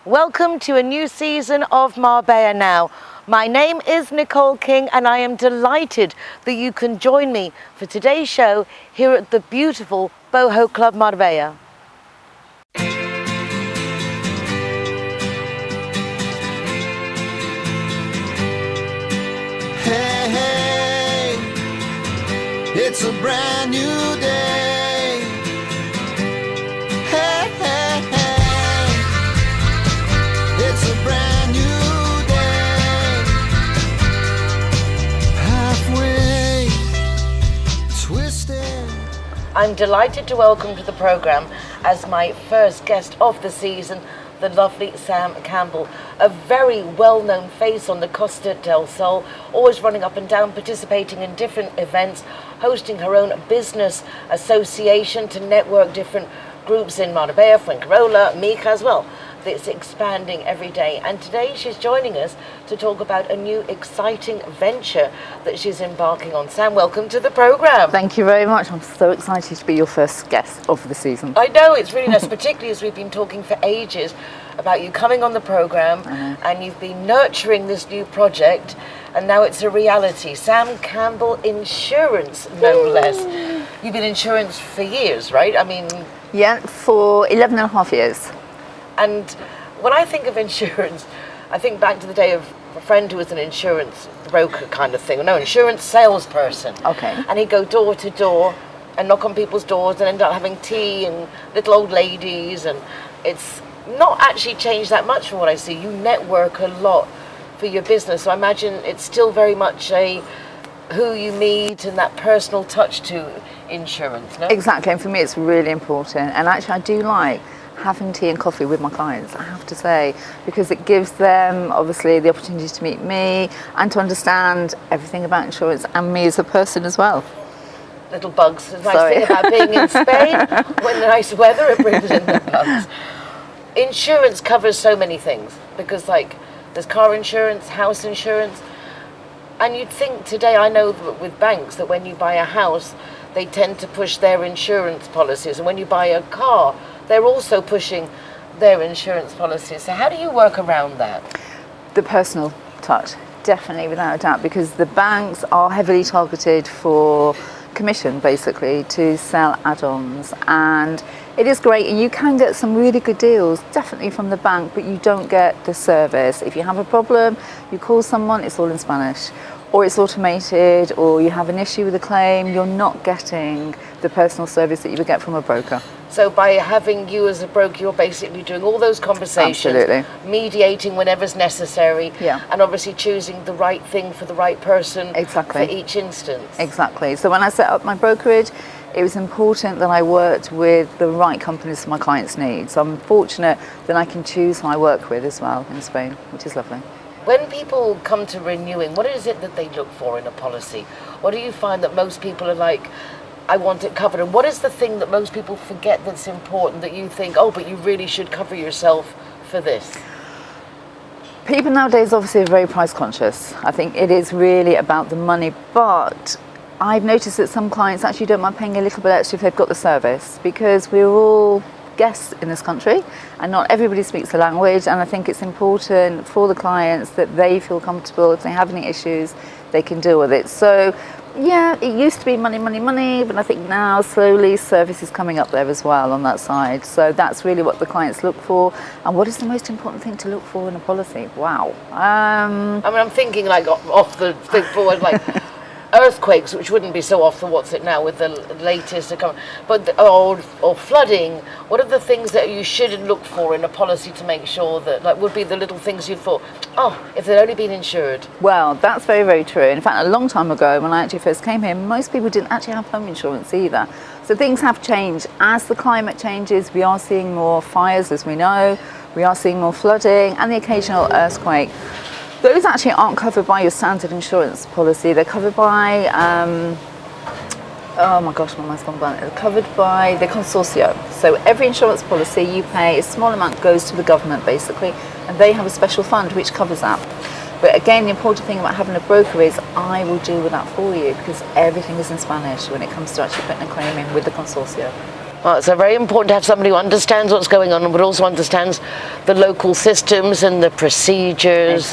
Welcome to a new season of Marbella Now. My name is Nicole King and I am delighted that you can join me for today's show here at the beautiful Boho Club Marbella. Hey, hey, it's a brand new day. Hey, hey, hey, it's a brand new day. Halfway twisted. I'm delighted to welcome to the programme as my first guest of the season, the lovely Sam Campbell, a very well-known face on the Costa del Sol, always running up and down, participating in different events, hosting her own business association to network different groups in Marbella, Fuengirola, Mica as well. It's expanding every day, and today she's joining us to talk about a new exciting venture that she's embarking on. Sam, welcome to the programme. Thank you very much. I'm so excited to be your first guest of the season. I know, it's really nice, particularly as we've been talking for ages about you coming on the programme, and you've been nurturing this new project, and now it's a reality. Sam Campbell Insurance, no less. You've been in insurance for years, right? I mean... Yeah, for 11 and a half years. And when I think of insurance, I think back to the day of a friend who was an insurance broker kind of thing. No, insurance salesperson. Okay. And he'd go door to door and knock on people's doors and end up having tea and little old ladies. And it's not actually changed that much from what I see. You network a lot for your business. So I imagine it's still very much a who you meet and that personal touch to insurance, no? Exactly, and for me it's really important. And actually I do like having tea and coffee with my clients, I have to say, because it gives them obviously the opportunity to meet me and to understand everything about insurance and me as a person as well. Little bugs. The nice thing about being in Spain, when nice weather, it brings in the bugs. Insurance covers so many things because, like, there's car insurance, house insurance, and you'd think today, I know that with banks, that when you buy a house, they tend to push their insurance policies, and when you buy a car, they're also pushing their insurance policies. So how do you work around that? The personal touch, definitely, without a doubt, because the banks are heavily targeted for commission, basically, to sell add-ons, and it is great, and you can get some really good deals, definitely from the bank, but you don't get the service. If you have a problem, you call someone, it's all in Spanish, or it's automated, or you have an issue with a claim, you're not getting the personal service that you would get from a broker. So by having you as a broker, you're basically doing all those conversations, absolutely, mediating whenever's necessary, yeah, and obviously choosing the right thing for the right person, exactly, for each instance. Exactly. So when I set up my brokerage, it was important that I worked with the right companies for my clients' needs. So I'm fortunate that I can choose who I work with as well in Spain, which is lovely. When people come to renewing, what is it that they look for in a policy? What do you find that most people are like, I want it covered? And what is the thing that most people forget that's important, that you think, oh, but you really should cover yourself for this? People nowadays obviously are very price conscious. I think it is really about the money, but I've noticed that some clients actually don't mind paying a little bit extra if they've got the service, because we're all guests in this country and not everybody speaks the language, and I think it's important for the clients that they feel comfortable. If they have any issues, they can deal with it. So yeah, it used to be money, but I think now slowly service is coming up there as well on that side. So that's really what the clients look for. And what is the most important thing to look for in a policy? Wow. I mean, I'm thinking like off the big board, like earthquakes, which wouldn't be so off the what's it now with the latest, but or flooding. What are the things that you should look for in a policy to make sure that, like, would be the little things you thought, oh, if they'd only been insured? Well, that's very, very true. In fact, a long time ago, when I actually first came here, most people didn't actually have home insurance either. So things have changed. As the climate changes, we are seeing more fires, as we know. We are seeing more flooding and the occasional earthquake. Those actually aren't covered by your standard insurance policy. They're covered by, oh my gosh, my mind's gone blank. They're covered by the consortio. So every insurance policy you pay, a small amount goes to the government basically, and they have a special fund which covers that. But again, the important thing about having a broker is I will deal with that for you, because everything is in Spanish when it comes to actually putting a claim in with the consortio. Well, it's very important to have somebody who understands what's going on, but also understands the local systems and the procedures.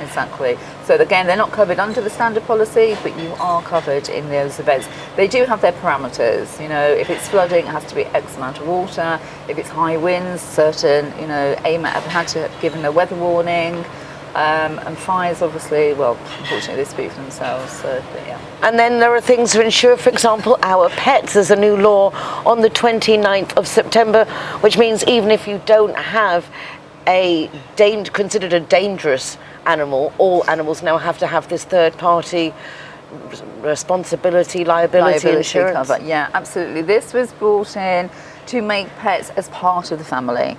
Exactly. So again, they're not covered under the standard policy, but you are covered in those events. They do have their parameters. You know, if it's flooding, it has to be X amount of water. If it's high winds, certain, you know, AMA have had to have given a weather warning. And fires, obviously, well, unfortunately, they speak for themselves. So, but yeah. And then there are things to insure, for example, our pets. There's a new law on the 29th of September, which means even if you don't have considered a dangerous animal, all animals now have to have this third-party liability insurance. Cover. Yeah, absolutely. This was brought in to make pets as part of the family.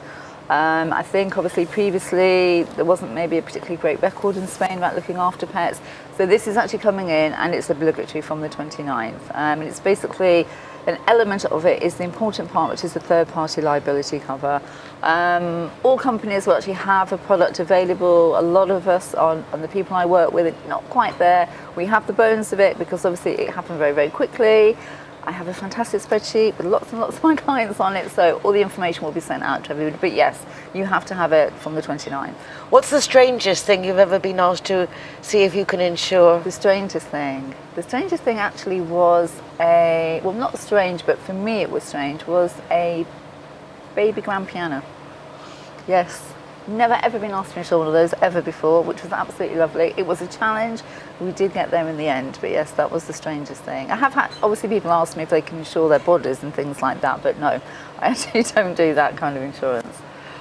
I think obviously previously there wasn't maybe a particularly great record in Spain about looking after pets. So this is actually coming in and it's obligatory from the 29th. And it's basically an element of it is the important part, which is the third party liability cover. All companies will actually have a product available. A lot of us on the people I work with are not quite there. We have the bones of it because obviously it happened very, very quickly. I have a fantastic spreadsheet with lots and lots of my clients on it, so all the information will be sent out to everybody. But yes, you have to have it from the 29th. What's the strangest thing you've ever been asked to see if you can insure? The strangest thing actually was not strange, but for me it was strange, was a baby grand piano. Yes. Never ever been asked to insure one of those ever before, which was absolutely lovely. It was a challenge. We did get there in the end, but yes, that was the strangest thing. I have had, obviously people ask me if they can insure their bodies and things like that, but no, I actually don't do that kind of insurance.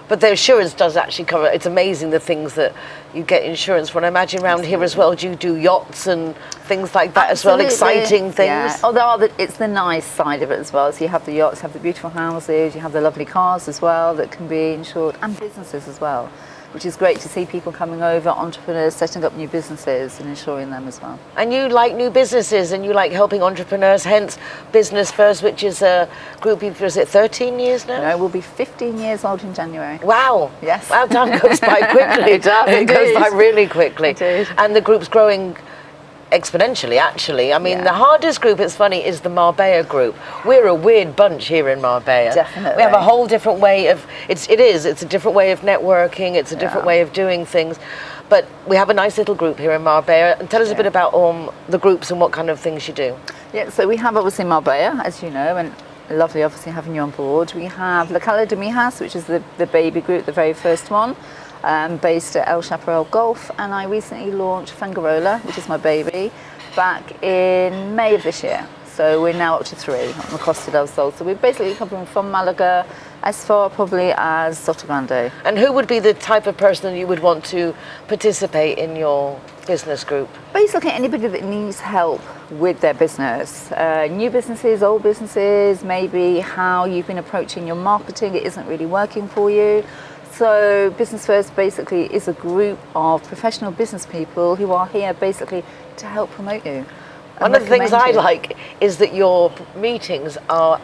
But the insurance does actually cover, it's amazing the things that you get insurance for. And I imagine around here as well, do you do yachts and things like that Absolutely. as well, exciting things? Yeah. Although it's the nice side of it as well. So you have the yachts, you have the beautiful houses, you have the lovely cars as well that can be insured, and businesses as well, which is great to see people coming over, entrepreneurs setting up new businesses and insuring them as well. And you like new businesses and you like helping entrepreneurs, hence Business First, which is a group you've, is it 13 years now? No, we'll be 15 years old in January. Wow. Yes. Wow, time goes by quickly. It does, It goes by really quickly. Indeed. And the group's growing exponentially, actually. I mean, Yeah. the hardest group, it's funny, is the Marbella group. We're a weird bunch here in Marbella. Definitely. We have a whole different way of, it's a different way of networking, it's a different way of doing things. But we have a nice little group here in Marbella. And tell us a bit about the groups and what kind of things you do. Yeah, so we have obviously Marbella, as you know, and lovely obviously having you on board. We have La Cala de Mijas, which is the baby group, the very first one. Based at El Chaparral Golf, and I recently launched Fangarola, which is my baby, back in May of this year. So we're now up to 3 on the Costa del Sol. So we're basically covering from Malaga as far probably as Sotogrande. And who would be the type of person you would want to participate in your business group? Basically anybody that needs help with their business. New businesses, old businesses, maybe how you've been approaching your marketing, it isn't really working for you. So Business First basically is a group of professional business people who are here basically to help promote you. One of the things I like is that your meetings are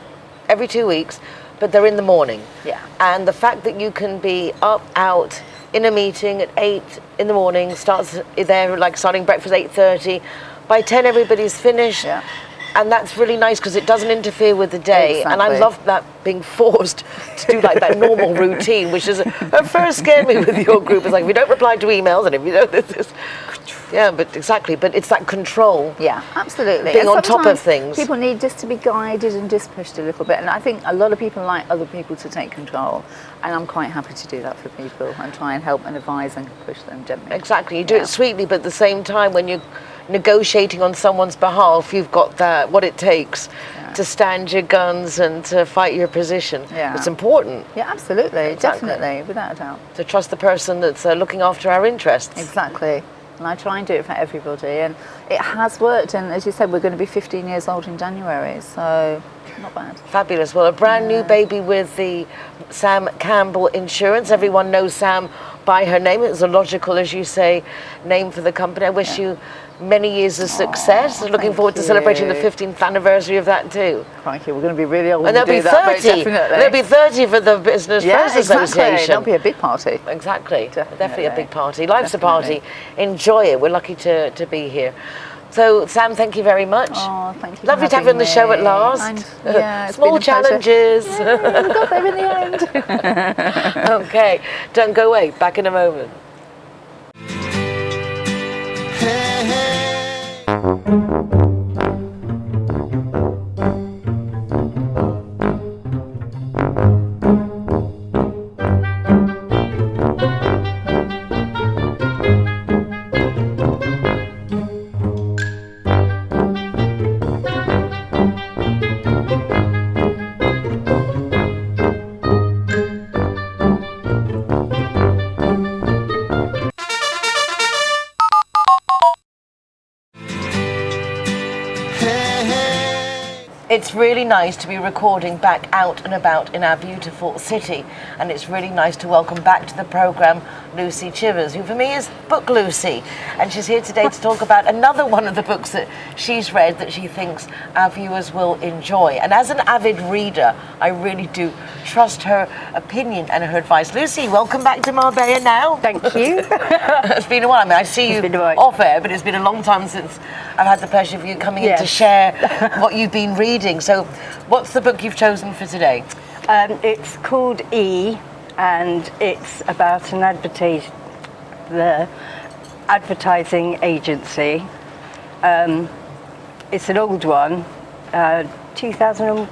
every 2 weeks, but they're in the morning. Yeah. And the fact that you can be out in a meeting at 8 in the morning, starting breakfast 8:30, by 10 everybody's finished. Yeah. And that's really nice because it doesn't interfere with the day. Exactly. And I love that being forced to do like that normal routine, which is at first scared me with your group. It's like, if you don't reply to emails and if you don't this. Yeah, but exactly. But it's that control. Yeah, absolutely. Being And on top of sometimes things. People need just to be guided and just pushed a little bit. And I think a lot of people like other people to take control. And I'm quite happy to do that for people and try and help and advise and push them gently. Exactly. You do it sweetly, but at the same time, when you're negotiating on someone's behalf, you've got what it takes to stand your guns and to fight your position. Yeah. It's important Yeah, absolutely. Exactly. Definitely, without a doubt. to trust the person that's looking after our interests. Exactly. And I try and do it for everybody. And it has worked. And as you said, we're going to be 15 years old in January. So not bad. Fabulous. Well, a brand new baby with the Sam Campbell Insurance. Everyone knows Sam by her name. It was a logical, as you say, name for the company. I wish you many years of success. Looking forward to celebrating the 15th anniversary of that too. Crikey, we're going to be really old And to there'll be do that, but 30. definitely. There'll be 30 for the Business First Association. That'll be a big party. Exactly. Definitely. Definitely a big party. Life's Definitely. a party. Enjoy it. We're lucky to be here. So, Sam, thank you very much. Oh, thank you. Lovely to have you on the show at last. Yeah, it's Small been a pleasure. challenges. Yeah, we got there in the end. Okay, don't go away. Back in a moment. Hey, hey. It's really nice to be recording back out and about in our beautiful city, and it's really nice to welcome back to the programme Lucy Chivers, who for me is Book Lucy, and she's here today to talk about another one of the books that she's read that she thinks our viewers will enjoy. And as an avid reader, I really do trust her opinion and her advice. Lucy, welcome back to Marbella Now. Thank you. It's been a while. I mean, I see you been a while. off air, but it's been a long time since I've had the pleasure of you coming in to Yes. share what you've been reading. So, what's the book you've chosen for today? It's called E, and it's about the advertising agency. It's an old one, 2000,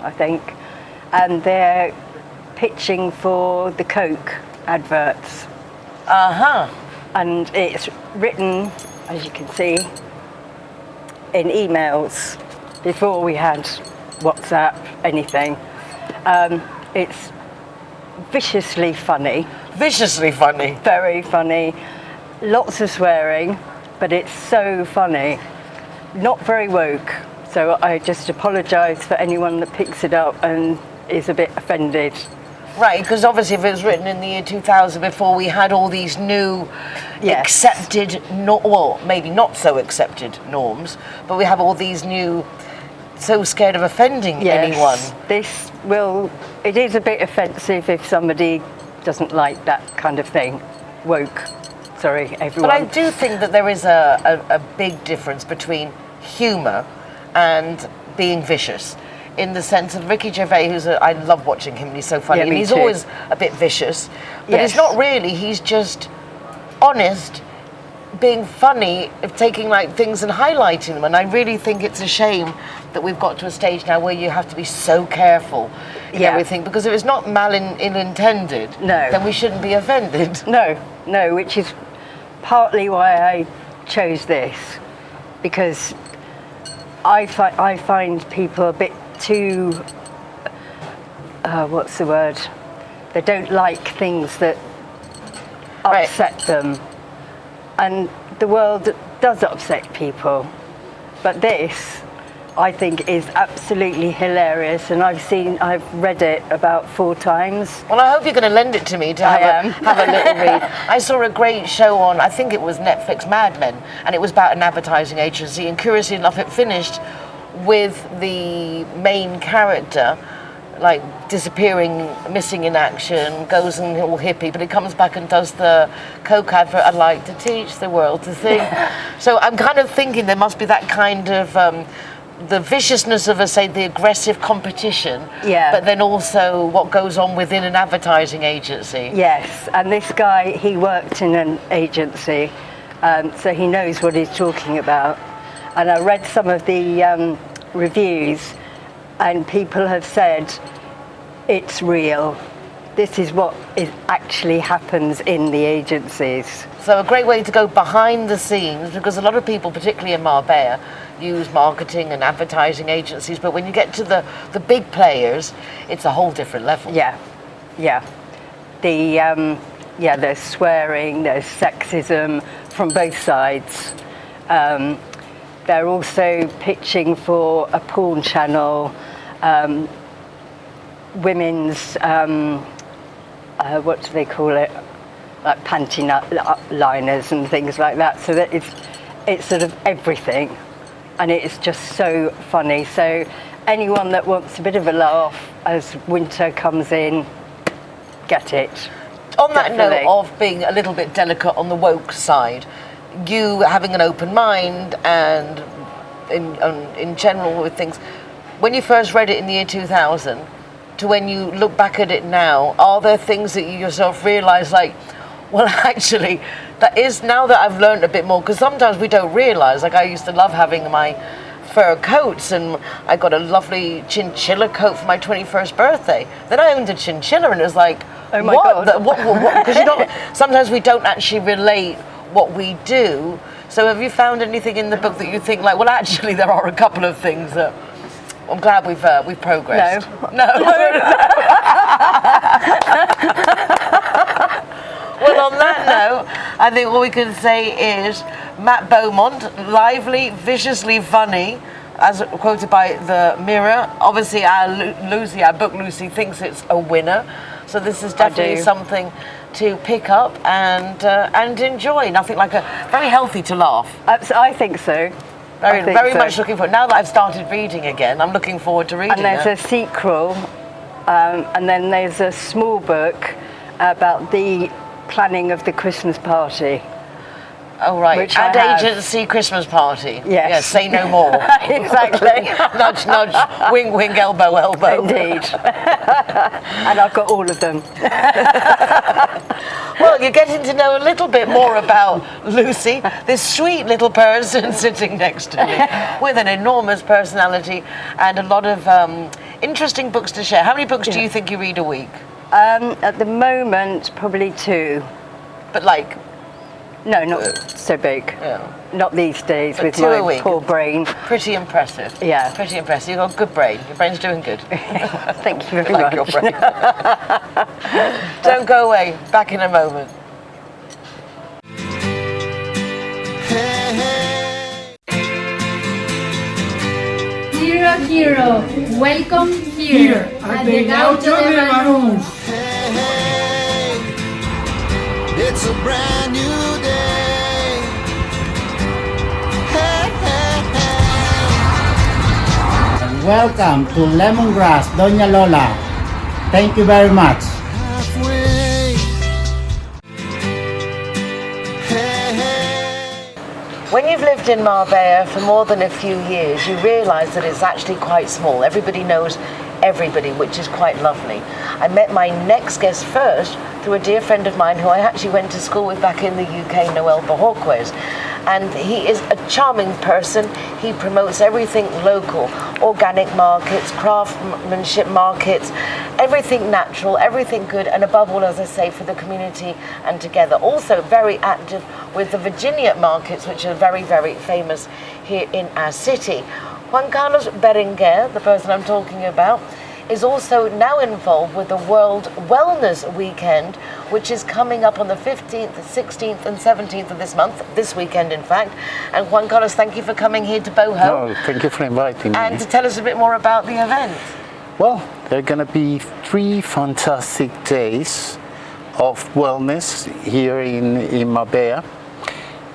I think, and they're pitching for the Coke adverts. And it's written, as you can see, in emails before we had WhatsApp, anything. It's viciously funny. Viciously funny. Very funny. Lots of swearing, but it's so funny. Not very woke, so I just apologise for anyone that picks it up and is a bit offended. Right, because obviously if it was written in the year 2000, before we had all these new Yes. accepted, well, maybe not so accepted norms, but we have all these new, so scared of offending anyone. It is a bit offensive if somebody doesn't like that kind of thing. Woke. Sorry, everyone. But I do think that there is a big difference between humour and being vicious. In the sense of Ricky Gervais, I love watching him, and he's so funny, Yeah, and me he's too. always a bit vicious, but Yes. he's not really, he's just honest, being funny, taking like things and highlighting them, and I really think it's a shame that we've got to a stage now where you have to be so careful in Yeah. everything, because if it's not ill-intended, No. then we shouldn't be offended. No, which is partly why I chose this, because I find people a bit too, what's the word? They don't like things that Right. upset them. And the world does upset people. But this, I think, is absolutely hilarious, and I've read it about 4 times. Well, I hope you're going to lend it to me to I have am. have a little read. I saw a great show on, I think it was Netflix, Mad Men, and it was about an advertising agency, and curiously enough, it finished with the main character like disappearing, missing in action, goes and all hippie, but he comes back and does the Coke advert, I'd like to teach the world to think. So I'm kind of thinking there must be that kind of the viciousness of, say, the aggressive competition, Yeah. but then also what goes on within an advertising agency. Yes, and this guy, he worked in an agency, so he knows what he's talking about. And I read some of the reviews, and people have said it's real. This is what actually happens in the agencies. So a great way to go behind the scenes, because a lot of people, particularly in Marbella, use marketing and advertising agencies, but when you get to the big players, it's a whole different level. Yeah. There's swearing, there's sexism from both sides. They're also pitching for a porn channel, women's, what do they call it? Like panty liners and things like that. So that it's sort of everything, and it's just so funny. So anyone that wants a bit of a laugh as winter comes in, get it. On that Definitely. note of being a little bit delicate on the woke side, you having an open mind and in general with things, when you first read it in the year 2000 to when you look back at it now, are there things that you yourself realise, like, well, actually, that is, now that I've learned a bit more, because sometimes we don't realise, like I used to love having my fur coats, and I got a lovely chinchilla coat for my 21st birthday. Then I owned a chinchilla, and it was like, oh my God. Because you don't, sometimes we don't actually relate what we do. So have you found anything in the book that you think, like, well, actually, there are a couple of things that I'm glad we've progressed. No. Well, on that note, I think what we can say is Matt Beaumont, lively, viciously funny, as quoted by the Mirror. Obviously, our book Lucy, thinks it's a winner. So this is definitely something to pick up and enjoy. Nothing like very healthy to laugh. I think so. Very much looking forward. Now that I've started reading again, I'm looking forward to reading it. And there's a sequel, and then there's a small book about the planning of the Christmas party. Oh, right. Which Ad agency Christmas party. Yes. Say no more. Exactly. Nudge, nudge, wink, wink, elbow, elbow. Indeed. And I've got all of them. Well, you're getting to know a little bit more about Lucy, this sweet little person sitting next to me with an enormous personality and a lot of interesting books to share. How many books do you think you read a week? At the moment, probably 2. But like... No, not so big. Yeah. Not these days But with 2 a my week. poor brain. Pretty impressive. Yeah. Pretty impressive. You've got a good brain. Your brain's doing good. Thank you very Like much. your brain. Don't go away. Back in a moment. Hey, hey. Hero, welcome here at the Gaucho de Banús. Hey, hey, it's a brand new day. Hey, hey, hey. Welcome to Lemongrass, Doña Lola. Thank you very much. Halfway. Hey, hey. When you've lived in Marbella for more than a few years, you realise that it's actually quite small. Everybody knows everybody, which is quite lovely. I met my next guest first through a dear friend of mine who I actually went to school with back in the UK, Noel Puedes. And he is a charming person. He promotes everything local, organic markets, craftsmanship markets, everything natural, everything good, and above all, as I say, for the community and together. Also very active with the Virginia markets, which are very, very famous here in our city. Juan Carlos Berenguer, the person I'm talking about, is also now involved with the World Wellness Weekend, which is coming up on the 15th, 16th and 17th of this month, this weekend in fact. And Juan Carlos, thank you for coming here to Boho. No, thank you for inviting me. And to tell us a bit more about the event. Well, there are going to be 3 fantastic days of wellness here in Marbella.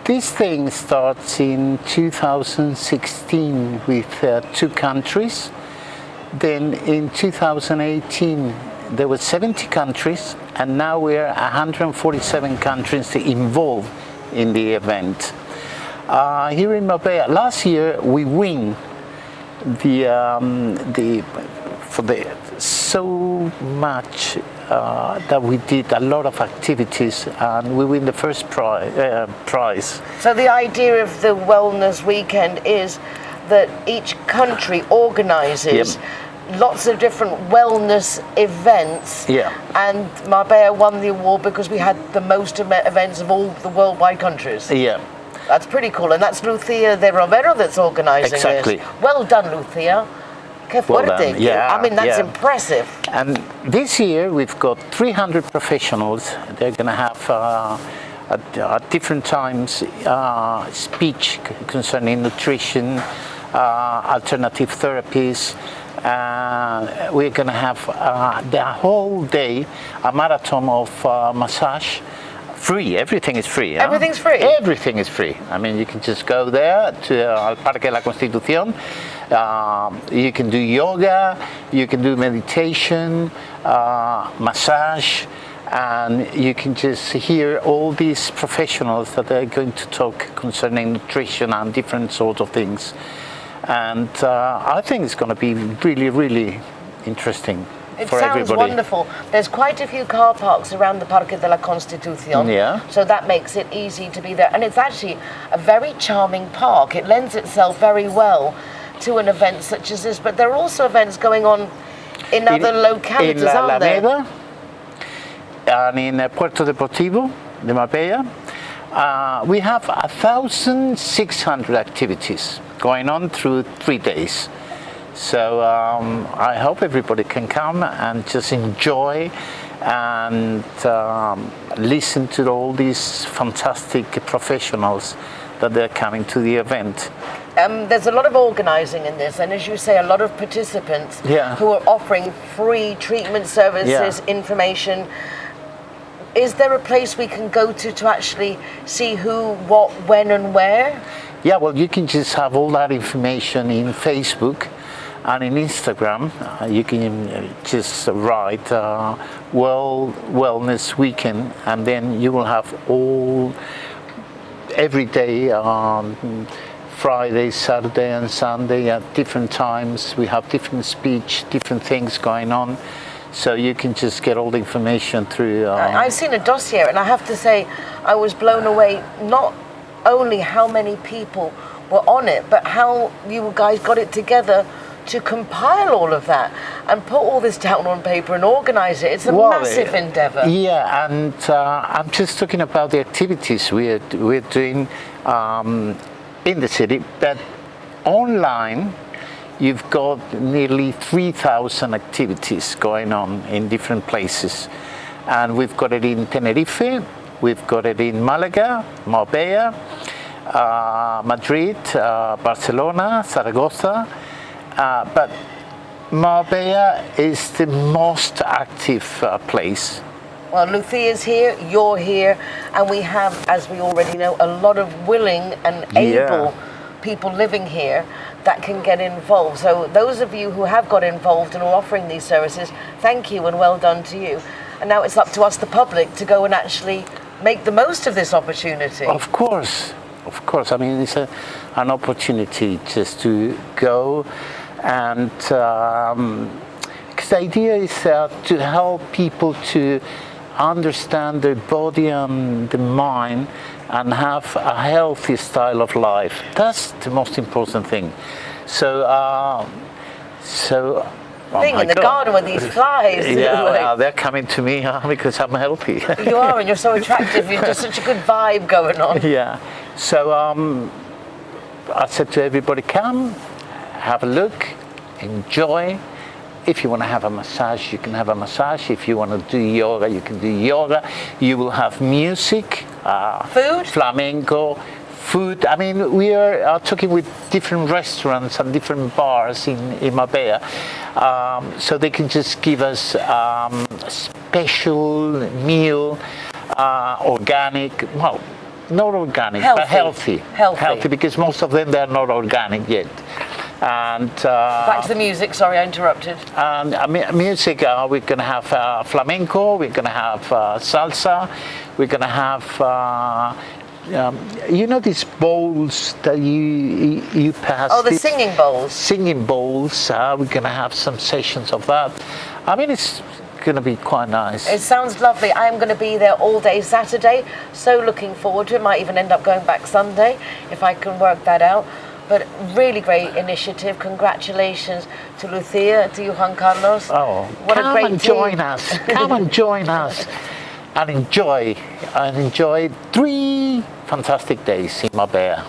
This thing starts in 2016 with 2 countries. Then in 2018 there were 70 countries, and now we're 147 countries involved in the event. Here in Marbella, last year we win so much that we did a lot of activities, and we win the first prize. So the idea of the Wellness Weekend is that each country organises lots of different wellness events. Yeah. And Marbella won the award because we had the most events of all the worldwide countries. Yeah. That's pretty cool. And that's Lucia de Romero that's organising Exactly. this. Well done, Lucia. Que Well fuerte. done. Yeah, I mean, that's yeah. impressive. And this year we've got 300 professionals. They're going to have at different times speech concerning nutrition, alternative therapies. We're going to have the whole day a marathon of massage. Free, everything is free. Huh? Everything's free? Everything is free. I mean, you can just go there to Al Parque de la Constitución. You can do yoga, you can do meditation, massage, and you can just hear all these professionals that are going to talk concerning nutrition and different sorts of things. And I think it's going to be really, really interesting. It for sounds everybody. wonderful. There's quite a few car parks around the Parque de la Constitución, Yeah. so that makes it easy to be there. And it's actually a very charming park. It lends itself very well to an event such as this. But there are also events going on in other localities, in La aren't there? Alameda and in Puerto Deportivo de Marbella. We have 1,600 activities going on through 3 days. So I hope everybody can come and just enjoy and listen to all these fantastic professionals that they're coming to the event. There's a lot of organising in this, and as you say, a lot of participants Yeah. who are offering free treatment services, Yeah. information. Is there a place we can go to actually see who, what, when and where? Yeah, well, you can just have all that information in Facebook and in Instagram. You can just write Wellness Weekend, and then you will have every day, Friday, Saturday and Sunday at different times. We have different speech, different things going on. So you can just get all the information through. I've seen a dossier, and I have to say, I was blown away. Not only how many people were on it, but how you guys got it together to compile all of that and put all this down on paper and organise it. It's a massive endeavour. Yeah, and I'm just talking about the activities we're doing in the city, but online. You've got nearly 3,000 activities going on in different places. And we've got it in Tenerife, we've got it in Malaga, Marbella, Madrid, Barcelona, Zaragoza. But Marbella is the most active place. Well, Lucia's here, you're here, and we have, as we already know, a lot of willing and able people living here that can get involved. So those of you who have got involved and are offering these services, thank you and well done to you. And now it's up to us, the public, to go and actually make the most of this opportunity. Of course. I mean, it's an opportunity just to go and because the idea is to help people to understand their body and the mind and have a healthy style of life. That's the most important thing. So Thing in the garden with these flies. Yeah, well, they're coming to me because I'm healthy. You are, and you're so attractive. You've just such a good vibe going on. Yeah. So I said to everybody, come, have a look, enjoy. If you want to have a massage, you can have a massage. If you want to do yoga, you can do yoga. You will have music, food, flamenco, food. I mean, we are talking with different restaurants and different bars in Marbella, so they can just give us special meal, organic. Well, not organic, but healthy. Healthy, because most of them they're not organic yet. And back to the music. Sorry, I interrupted. And music, we're going to have flamenco. We're going to have salsa. We're going to have you know these bowls that you pass. Oh, the singing bowls. Singing bowls. We're going to have some sessions of that. I mean, it's going to be quite nice. It sounds lovely. I am going to be there all day Saturday. So looking forward to it. Might even end up going back Sunday if I can work that out. But really great initiative. Congratulations to Lucia, to you, Juan Carlos. Oh, what come a great and team. join us. Come and join us and enjoy 3 fantastic days in Marbella.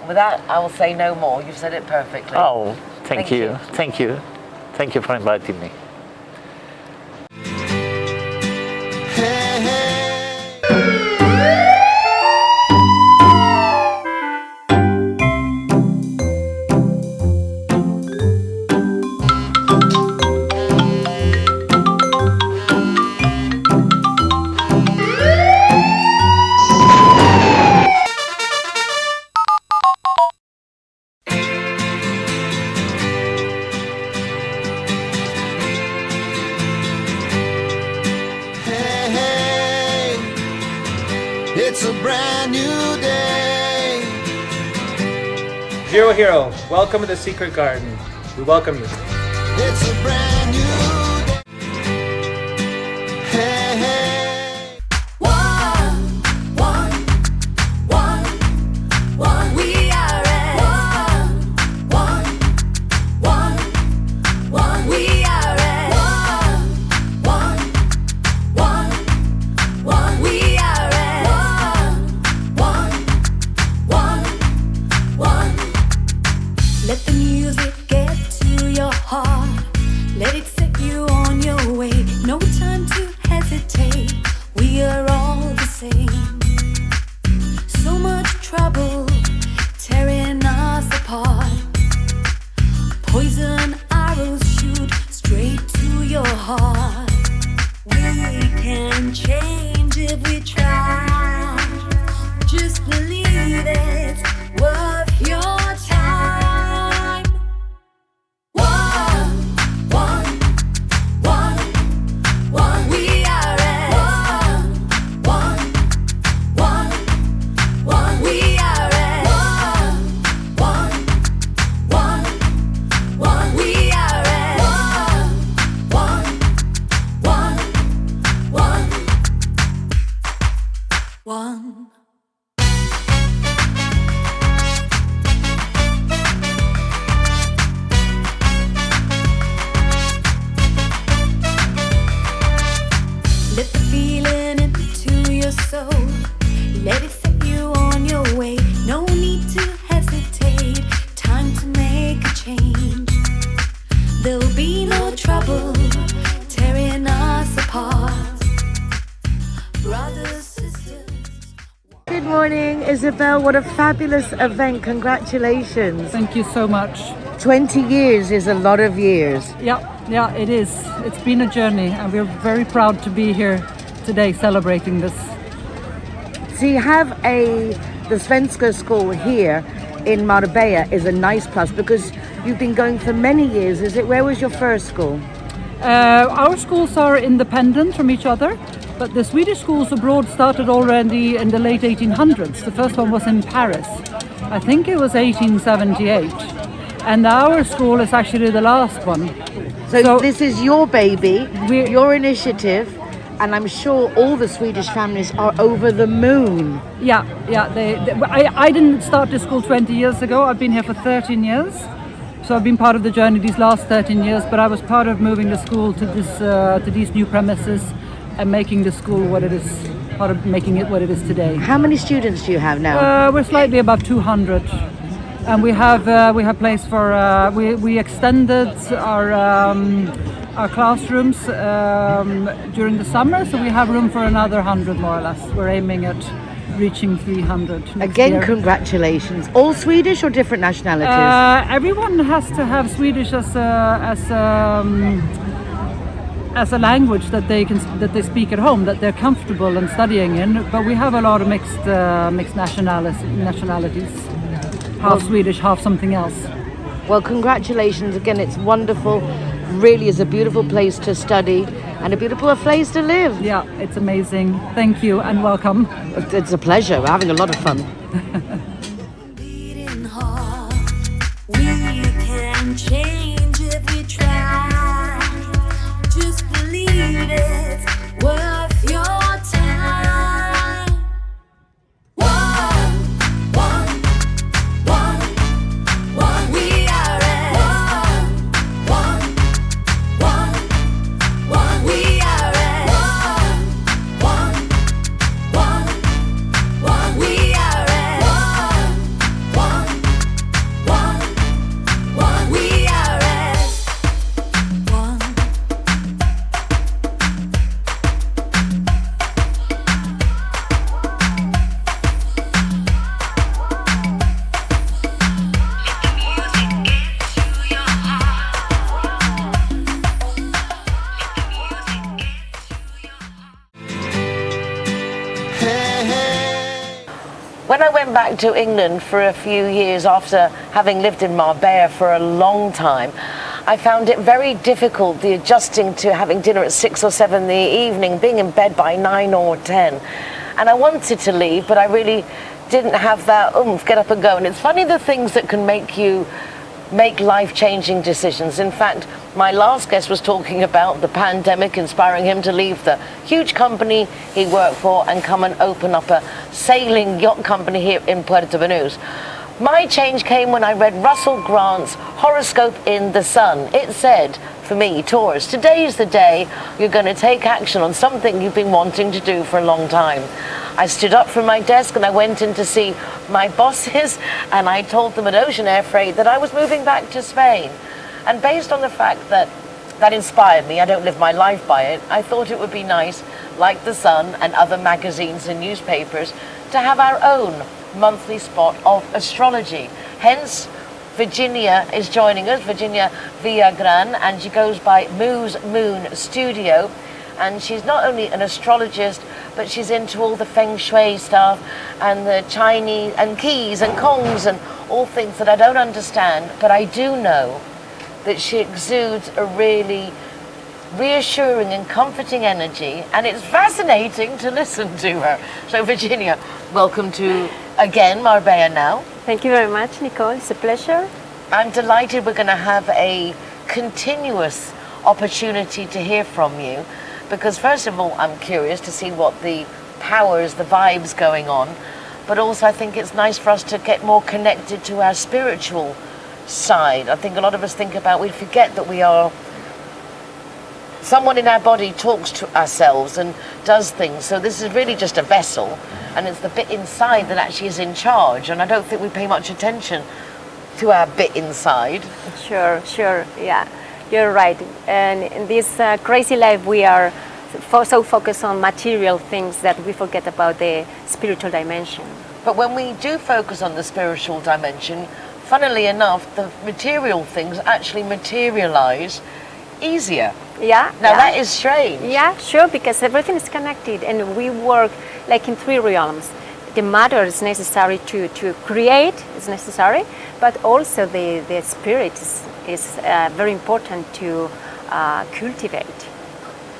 With that, I will say no more. You've said it perfectly. Oh, thank you. Thank you. Thank you for inviting me. Hey, hey. It's a brand new day. Zero Hero, welcome to the Secret Garden. We welcome you. It's a brand new day. Hey, hey. One, we are it. One, we are it. One, we are it. One. Let the music get to your heart. Let it set you on your way. No time to hesitate. We are all the same. So much trouble tearing us apart. Poison arrows shoot straight to your heart. We can change if we try. Just believe it's worth your time. One, we are it. One, we are it. One, we are it. One. Let the feeling into your soul. Let it set you on your way. No need to hesitate. Time to make a change. There'll be no trouble tearing us apart. Brothers, sisters. Good morning, Isabel. What a fabulous event. Congratulations. Thank you so much. 20 years is a lot of years. Yeah, it is. It's been a journey, and we're very proud to be here today celebrating this. So you have the Svenska school here in Marbella is a nice plus because you've been going for many years. Is it? Where was your first school? Our schools are independent from each other, but the Swedish schools abroad started already in the late 1800s. The first one was in Paris. I think it was 1878. And our school is actually the last one. So this is your baby, your initiative, and I'm sure all the Swedish families are over the moon. Yeah. I didn't start this school 20 years ago. I've been here for 13 years. So I've been part of the journey these last 13 years, but I was part of moving the school to these new premises and making the school what it is, part of making it what it is today. How many students do you have now? We're slightly above 200. And we have place for we extended our classrooms during the summer, so we have room for another 100 more or less. We're aiming at reaching 300 next Again, year. Congratulations. All Swedish or different nationalities? Everyone has to have Swedish as a language that they speak at home, that they're comfortable in studying in. But we have a lot of mixed nationalities. Half Swedish, half something else. Well, congratulations again. It's wonderful. Really is a beautiful place to study and a beautiful place to live. Yeah, it's amazing. Thank you and welcome. It's a pleasure. We're having a lot of fun. Beating heart. We can change if we try. Just believe it's worth your time. One, we are it. One, we are it. One, we are it. One, we are it. When I went back to England for a few years after having lived in Marbella for a long time, I found it very difficult, the adjusting to having dinner at 6 or 7 in the evening, being in bed by 9 or 10. and I wanted to leave, but I really didn't have that oomph, get up and go. And it's funny the things that can make you make life-changing decisions. In fact, my last guest was talking about the pandemic inspiring him to leave the huge company he worked for and come and open up a sailing yacht company here in Puerto Banús. My change came when I read Russell Grant's horoscope in The Sun. It said, for me, Taurus, today is the day you're going to take action on something you've been wanting to do for a long time. I stood up from my desk and I went in to see my bosses, and I told them at Ocean Air Freight that I was moving back to Spain. And based on the fact that that inspired me, I don't live my life by it, I thought it would be nice, like The Sun and other magazines and newspapers, to have our own monthly spot of astrology. Hence, Virginia is joining us, Virginia Villagran, and she goes by Moo's Moon Studio. And she's not only an astrologist, but she's into all the feng shui stuff and the Chinese and keys and kongs and all things that I don't understand. But I do know that she exudes a really reassuring and comforting energy, and it's fascinating to listen to her. So Virginia, welcome to, again, Marbella Now. Thank you very much, Nicole. It's a pleasure. I'm delighted we're going to have a continuous opportunity to hear from you, because first of all, I'm curious to see what the powers, the vibes going on, but also I think it's nice for us to get more connected to our spiritual side. I think a lot of us think about, we forget that we are, someone in our body talks to ourselves and does things. So this is really just a vessel, and it's the bit inside that actually is in charge. And I don't think we pay much attention to our bit inside. Sure, yeah. You're right. And in this crazy life, we are so focused on material things that we forget about the spiritual dimension. But when we do focus on the spiritual dimension, funnily enough, the material things actually materialize easier. Yeah. Now that is strange. Yeah, sure, because everything is connected, and we work like in three realms. The matter is necessary to create, is necessary, but also the spirit is very important to cultivate.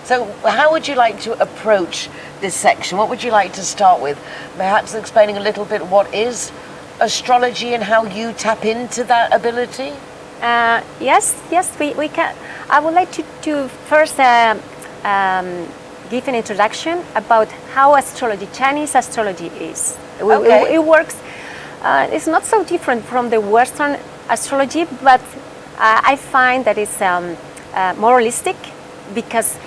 So how would you like to approach this section? What would you like to start with? Perhaps explaining a little bit what is astrology and how you tap into that ability? Yes, we can. I would like to first give an introduction about how astrology, Chinese astrology is. Okay. It works, it's not so different from the Western astrology, but I find that it's more holistic, because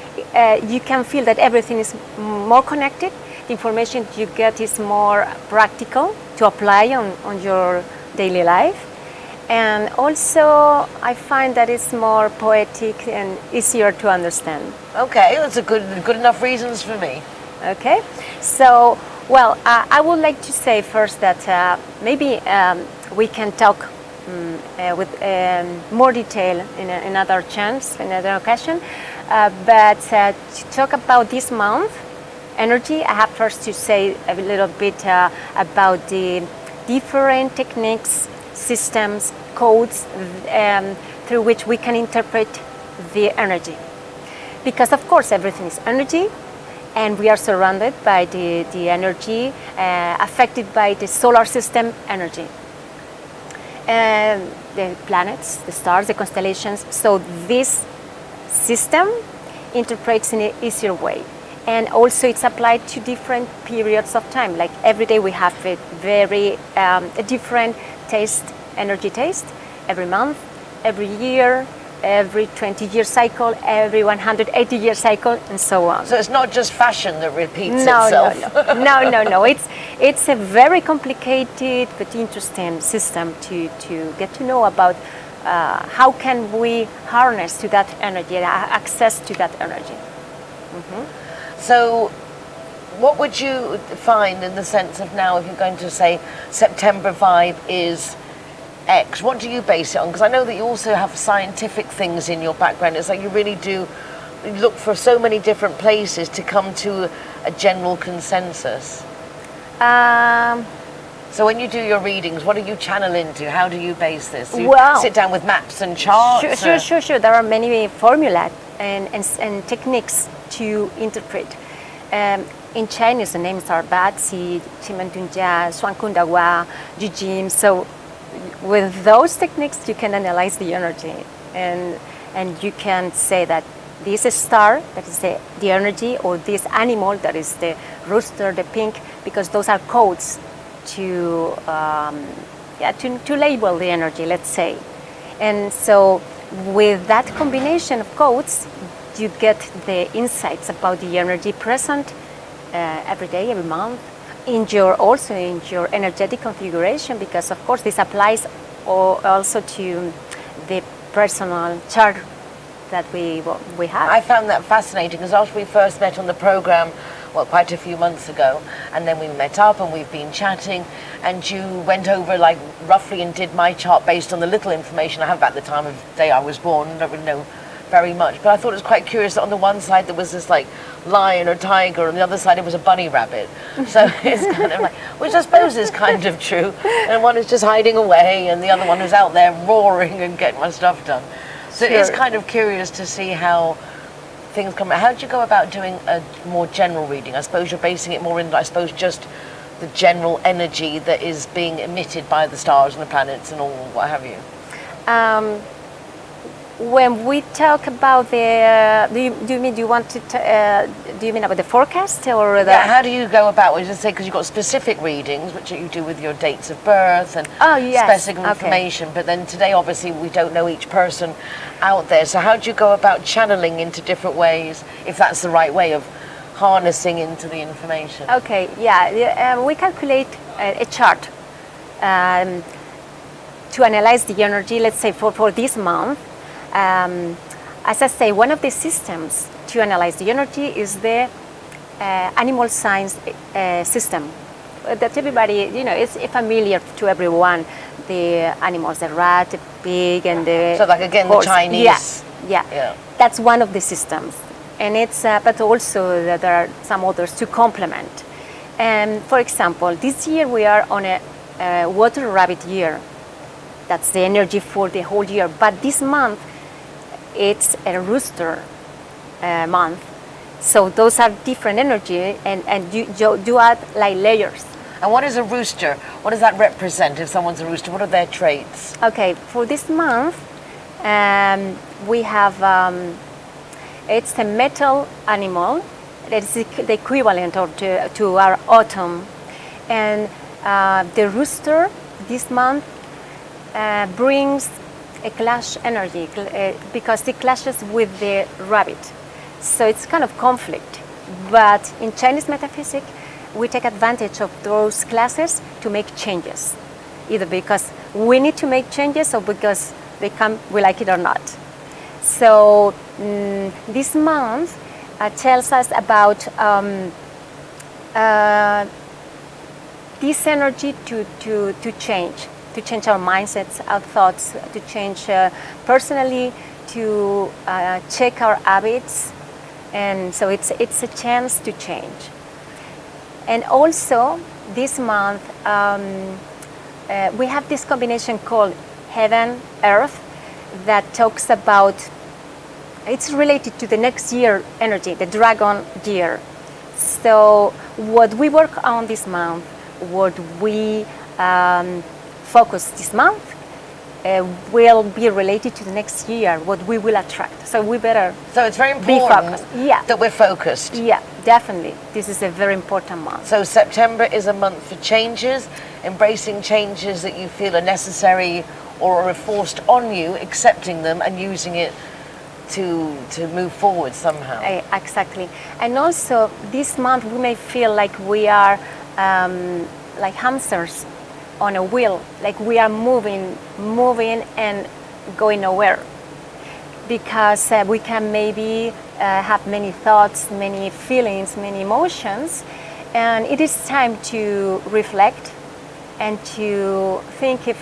you can feel that everything is more connected. The information you get is more practical to apply on your daily life. And also, I find that it's more poetic and easier to understand. Okay, that's a good enough reasons for me. Okay, so, well, I would like to say first that maybe we can talk with more detail in another chance, in another occasion. But to talk about this month, energy, I have first to say a little bit about the different techniques, systems, codes through which we can interpret the energy. Because of course everything is energy, and we are surrounded by the energy affected by the solar system energy. The planets, the stars, the constellations. So this system interprets in an easier way. And also it's applied to different periods of time. Like every day we have a very a different taste, energy taste, every month, every year, every 20-year cycle, every 180-year cycle, and so on. So it's not just fashion that repeats itself. No. It's a very complicated but interesting system to get to know about how can we harness to that energy, access to that energy. Mm-hmm. So what would you find in the sense of now, if you're going to say September vibe is X, what do you base it on? Because I know that you also have scientific things in your background. It's like you really do look for so many different places to come to a general consensus. So when you do your readings, what do you channel into? How do you base this? Do you sit down with maps and charts? Sure. There are many formulas and techniques to interpret. in Chinese, the names are Batsi, Chimantunja, Swankundagwa, Jujim. So with those techniques, you can analyze the energy, and you can say that this is star, that is the energy, or this animal, that is the rooster, the pink, because those are codes to label the energy, let's say. And so with that combination of codes, you get the insights about the energy present every day, every month, also in your energetic configuration, because of course this applies also to the personal chart that we have. I found that fascinating, because after we first met on the program, well, quite a few months ago, and then we met up and we've been chatting, and you went over like roughly and did my chart based on the little information I have about the time of day I was born. I don't really know very much, but I thought it was quite curious that on the one side there was this like lion or tiger, and on the other side it was a bunny rabbit. So it's kind of like, which I suppose is kind of true, and one is just hiding away and the other one is out there roaring and getting my stuff done. So Sure. It is kind of curious to see how things come. How did you go about doing a more general reading? I suppose you're basing it more in, I suppose, just the general energy that is being emitted by the stars and the planets and all, what have you. When we talk about the, do you mean about the forecast or the? Yeah, how do you go about it? Just say, because you've got specific readings, which you do with your dates of birth and specific information, but then today obviously we don't know each person out there. So how do you go about channeling into different ways, if that's the right way of harnessing into the information? Okay, we calculate a chart to analyze the energy, let's say for this month. As I say, one of the systems to analyze the energy is the animal science system that everybody, is familiar to everyone. The animals, the rat, the pig, and the so like again horse. The Chinese. Yeah. That's one of the systems, and it's but also that there are some others to complement. For example, this year we are on a water rabbit year. That's the energy for the whole year. But this month, it's a rooster month. So those are different energy, and you add like layers. And what is a rooster? What does that represent if someone's a rooster? What are their traits? Okay, for this month, we have, it's a metal animal. It's the equivalent to our autumn. And the rooster this month brings a clash energy because it clashes with the rabbit. So it's kind of conflict. But in Chinese metaphysics, we take advantage of those clashes to make changes, either because we need to make changes or because we like it or not. So this month tells us about this energy to change our mindsets, our thoughts, to change personally, to check our habits, and so it's a chance to change. And also this month we have this combination called Heaven, Earth, that talks about, it's related to the next year energy, the dragon year. So what we work on this month, what we focus this month will be related to the next year, what we will attract. So we better So it's very be important focused. that we're focused. Yeah, definitely. This is a very important month. So September is a month for changes, embracing changes that you feel are necessary or are forced on you, accepting them and using it to move forward somehow. Exactly. And also this month we may feel like we are like hamsters on a wheel, like we are moving and going nowhere, because we can maybe have many thoughts, many feelings, many emotions, and it is time to reflect and to think if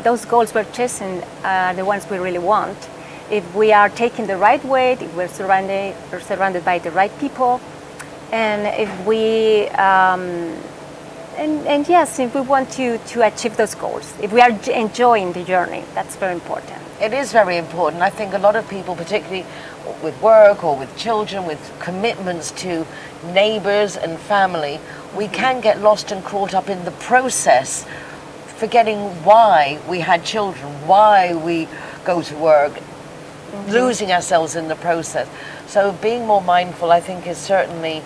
those goals we're chasing are the ones we really want, if we are taking the right way, if we're surrounded by the right people, and if we and yes, if we want to achieve those goals, if we are enjoying the journey, that's very important. It is very important. I think a lot of people, particularly with work or with children, with commitments to neighbours and family, we can get lost and caught up in the process, forgetting why we had children, why we go to work, losing ourselves in the process. So being more mindful, I think, is certainly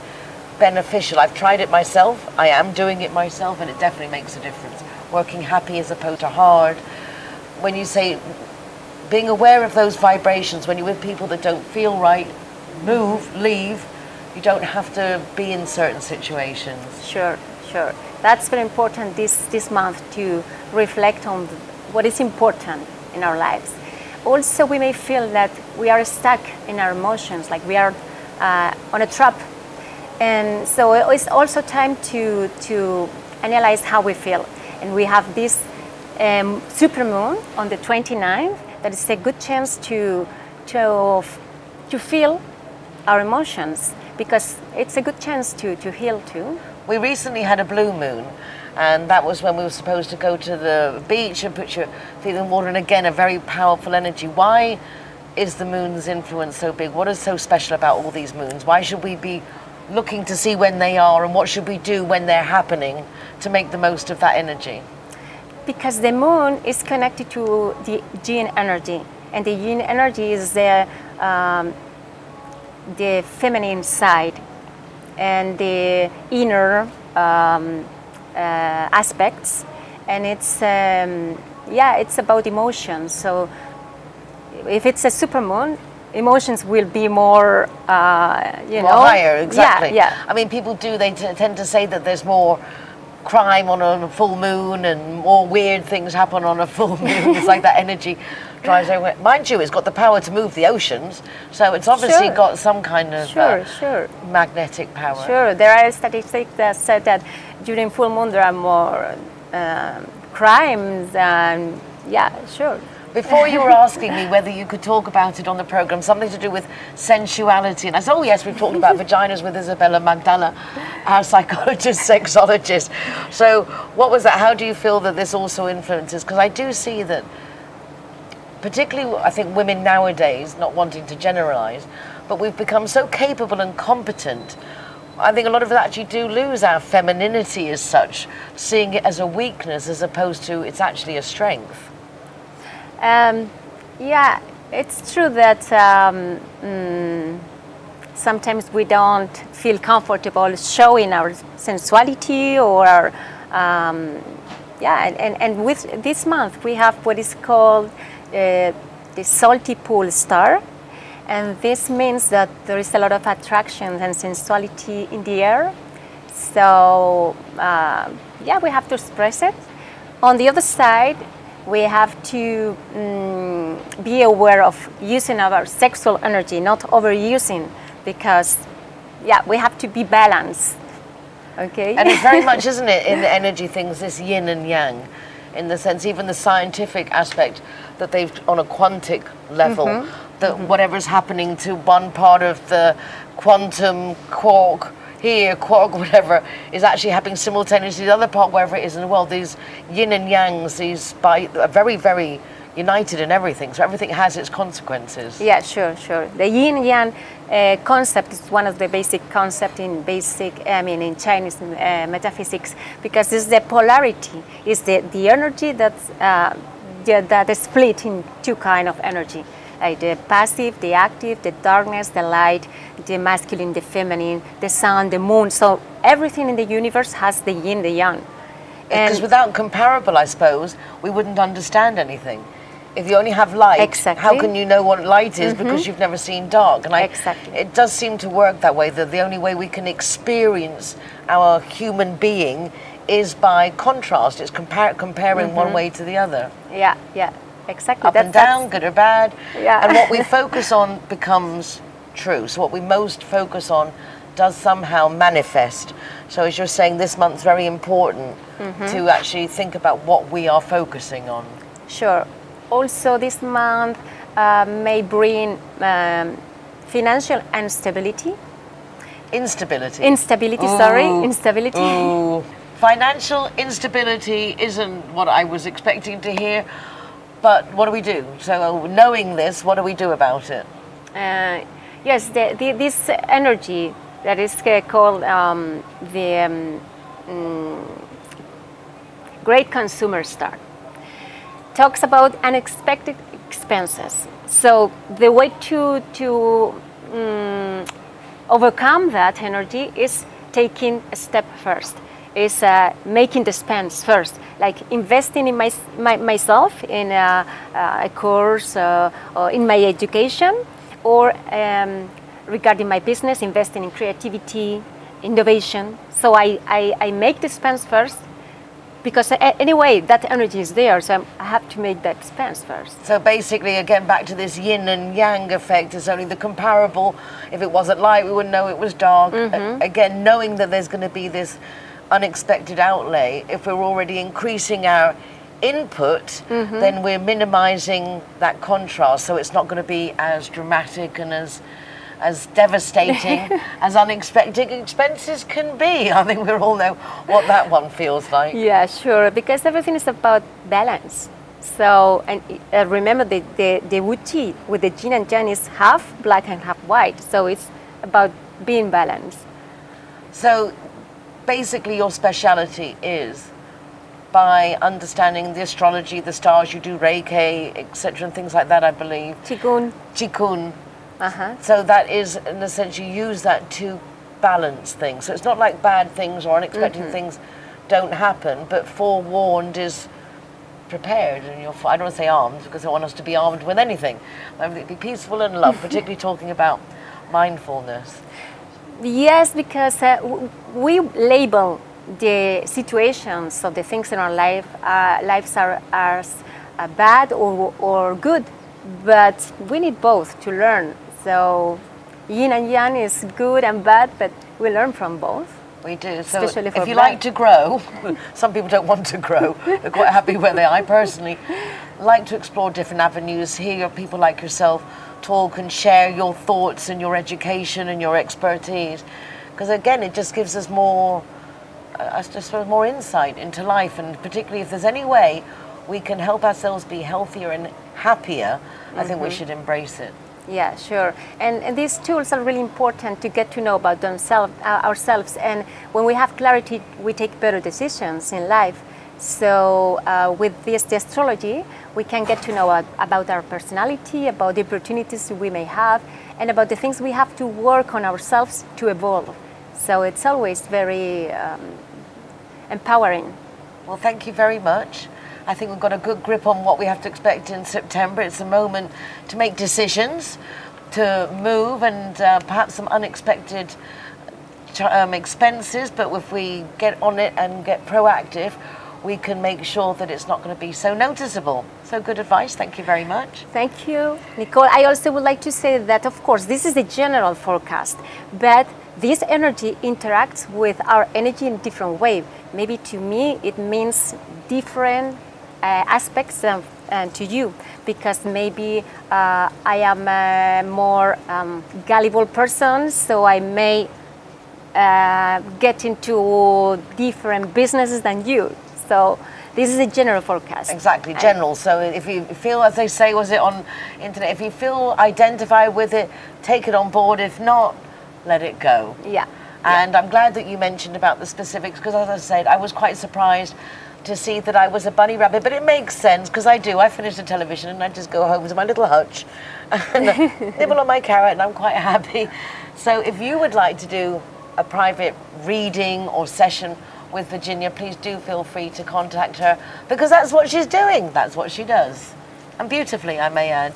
beneficial. I've tried it myself, I am doing it myself, and it definitely makes a difference. Working happy as opposed to hard. When you say being aware of those vibrations, when you're with people that don't feel right, move, leave. You don't have to be in certain situations. Sure. That's very important this month to reflect on what is important in our lives. Also, we may feel that we are stuck in our emotions, like we are on a trap. And so it's also time to analyze how we feel. And we have this supermoon on the 29th. That is a good chance to feel our emotions, because it's a good chance to heal too. We recently had a blue moon, and that was when we were supposed to go to the beach and put your feet in the water, and again, a very powerful energy. Why is the moon's influence so big? What is so special about all these moons? Why should we be looking to see when they are, and what should we do when they're happening to make the most of that energy? Because the moon is connected to the yin energy, and the yin energy is the feminine side and the inner aspects, and it's about emotions. So if it's a supermoon, emotions will be more higher, exactly. Yeah. I mean, people they tend to say that there's more crime on a full moon and more weird things happen on a full moon. It's like that energy drives everywhere. Mind you, it's got the power to move the oceans, so it's obviously got some kind of magnetic power. Sure, there are statistics that said that during full moon there are more crimes, and sure. Before you were asking me whether you could talk about it on the program, something to do with sensuality, and I said, oh yes, we've talked about vaginas with Isabella Magdala, our psychologist, sexologist. So what was that? How do you feel that this also influences? Because I do see that, particularly I think women nowadays, not wanting to generalize, but we've become so capable and competent. I think a lot of us actually do lose our femininity as such, seeing it as a weakness as opposed to it's actually a strength. It's true that sometimes we don't feel comfortable showing our sensuality or our, and with this month we have what is called the salty pool star, and this means that there is a lot of attraction and sensuality in the air. So we have to express it. On the other side, we have to be aware of using our sexual energy, not overusing, because we have to be balanced. Okay. And it's very much, isn't it, in the energy things, this yin and yang, in the sense, even the scientific aspect that they've, on a quantic level, that whatever's happening to one part of the quantum quark here, quark, whatever, is actually happening simultaneously the other part, wherever it is in the world. These yin and yangs, are very, very united in everything, so everything has its consequences. Yeah, sure. The yin yang concept is one of the basic concepts in in Chinese metaphysics, because it's the polarity, it's the energy that is split in two kind of energy. Like the passive, the active, the darkness, the light, the masculine, the feminine, the sun, the moon. So everything in the universe has the yin, the yang. Because without comparable, I suppose, we wouldn't understand anything. If you only have light, how can you know what light is because you've never seen dark? And it does seem to work that way, that the only way we can experience our human being is by contrast. It's comparing one way to the other. Yeah. Exactly. Up and down, good or bad. Yeah. And what we focus on becomes true. So what we most focus on does somehow manifest. So as you're saying, this month's very important to actually think about what we are focusing on. Sure. Also, this month may bring financial instability. Instability. Instability. Ooh. Financial instability isn't what I was expecting to hear. But what do we do? So knowing this, what do we do about it? Yes, this energy that is called Great Consumer Star talks about unexpected expenses. So the way to overcome that energy is taking a step first, is making the spends first, like investing in myself, in a course, or in my education, or regarding my business, investing in creativity, innovation. So I make the spends first, because anyway, that energy is there, so I have to make that expense first. So basically, again, back to this yin and yang effect, is only the comparable. If it wasn't light, we wouldn't know it was dark. Again, knowing that there's going to be this unexpected outlay, if we're already increasing our input, then we're minimizing that contrast, so it's not going to be as dramatic and as devastating as unexpected expenses can be. I think we all know what that one feels like. Yeah, sure, because everything is about balance. So, and remember the Wu Qi with the yin and yang is half black and half white, so it's about being balanced. So basically your speciality is, by understanding the astrology, the stars, you do Reiki, etc., and things like that, I believe. Qigong. So that is, in a sense, you use that to balance things. So it's not like bad things or unexpected things don't happen, but forewarned is prepared, and you're, I don't want to say armed, because I want us to be armed with anything. Be peaceful and love, particularly talking about mindfulness. Yes, because we label the situations of the things in our lives are bad or good, but we need both to learn. So yin and yang is good and bad, but we learn from both. We do. So especially if you like to grow, some people don't want to grow, they're quite happy where they are. I personally like to explore different avenues, hear people like yourself talk and share your thoughts and your education and your expertise, because again, it just gives us more more insight into life, and particularly if there's any way we can help ourselves be healthier and happier, I think we should embrace it. Yeah, sure. And these tools are really important to get to know about ourselves. And when we have clarity, we take better decisions in life. So with this astrology, we can get to know about our personality, about the opportunities we may have, and about the things we have to work on ourselves to evolve. So it's always very empowering. Well, thank you very much. I think we've got a good grip on what we have to expect in September. It's a moment to make decisions, to move, and perhaps some unexpected expenses, but if we get on it and get proactive, we can make sure that it's not going to be so noticeable. So good advice. Thank you very much. Thank you, Nicole. I also would like to say that, of course, this is the general forecast, but this energy interacts with our energy in different way. Maybe to me, it means different aspects to you, because maybe I am a more gullible person, so I may get into different businesses than you. So this is a general forecast. Exactly, general. So if you feel, as they say, was it on internet, if you feel identified with it, take it on board. If not, let it go. Yeah. And I'm glad that you mentioned about the specifics, because as I said, I was quite surprised to see that I was a bunny rabbit, but it makes sense, because I finish the television and I just go home to my little hutch and nibble on my carrot, and I'm quite happy. So if you would like to do a private reading or session with Virginia, please do feel free to contact her, because that's what she's doing. That's what she does. And beautifully, I may add.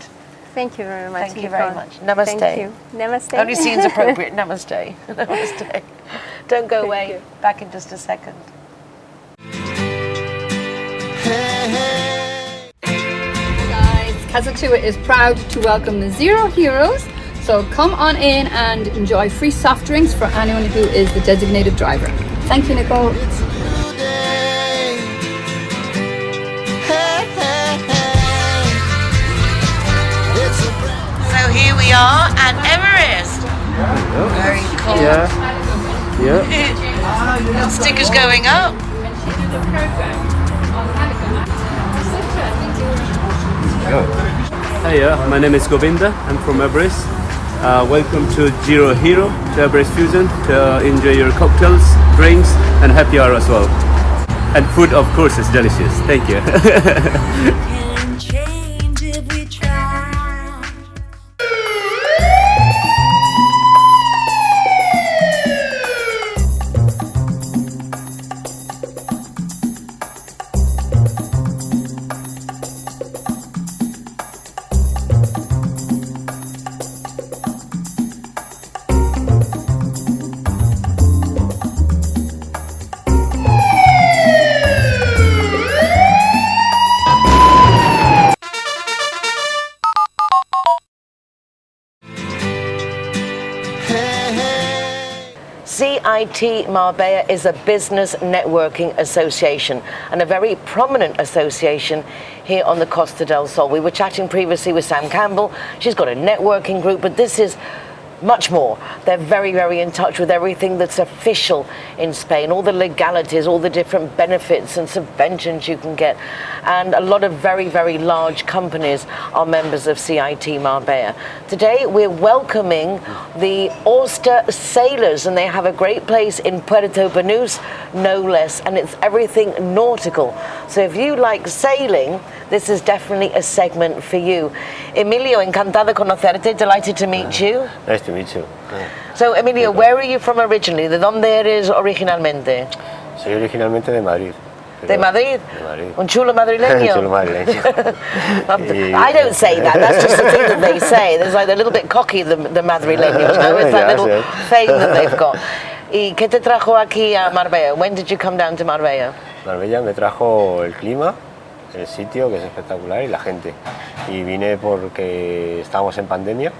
Thank you very much. Thank you very much. Namaste. Thank you. Namaste. Only seems appropriate. Namaste. Namaste. Don't go away. you. Back in just a second. Guys, Kazatua is proud to welcome the Zero Heroes. So come on in and enjoy free soft drinks for anyone who is the designated driver. Thank you, Nicole. So here we are at Everest. Very cool. Yeah. Stickers going up. Hiya, my name is Govinda. I'm from Everest. Welcome to Zero Hero, to Everest Fusion, to enjoy your cocktails, drinks, and happy hour as well. And food, of course, is delicious. Thank you. CIT Marbella is a business networking association and a very prominent association here on the Costa del Sol. We were chatting previously with Sam Campbell. She's got a networking group, but this is much more. They're very, very in touch with everything that's official in Spain, all the legalities, all the different benefits and subventions you can get. And a lot of very, very large companies are members of CIT Marbella. Today we're welcoming the Oyster Sailors, and they have a great place in Puerto Banús, no less, and it's everything nautical. So if you like sailing, this is definitely a segment for you. Emilio, encantado conocerte, delighted to meet you. Nice to meet you. So, Emilio, where are you from originally? ¿De dónde eres originalmente? Soy originalmente de Madrid. ¿De Madrid? De Madrid. Un chulo madrileño? Chulo madrileño. I don't say that, that's just the thing that they say. There's like, they're a little bit cocky, the madrileños, no? It's that little fame that they've got. ¿Y qué te trajo aquí a Marbella? When did you come down to Marbella? Marbella me trajo el clima, el sitio, que es espectacular, y la gente. Y vine porque estábamos en pandemia,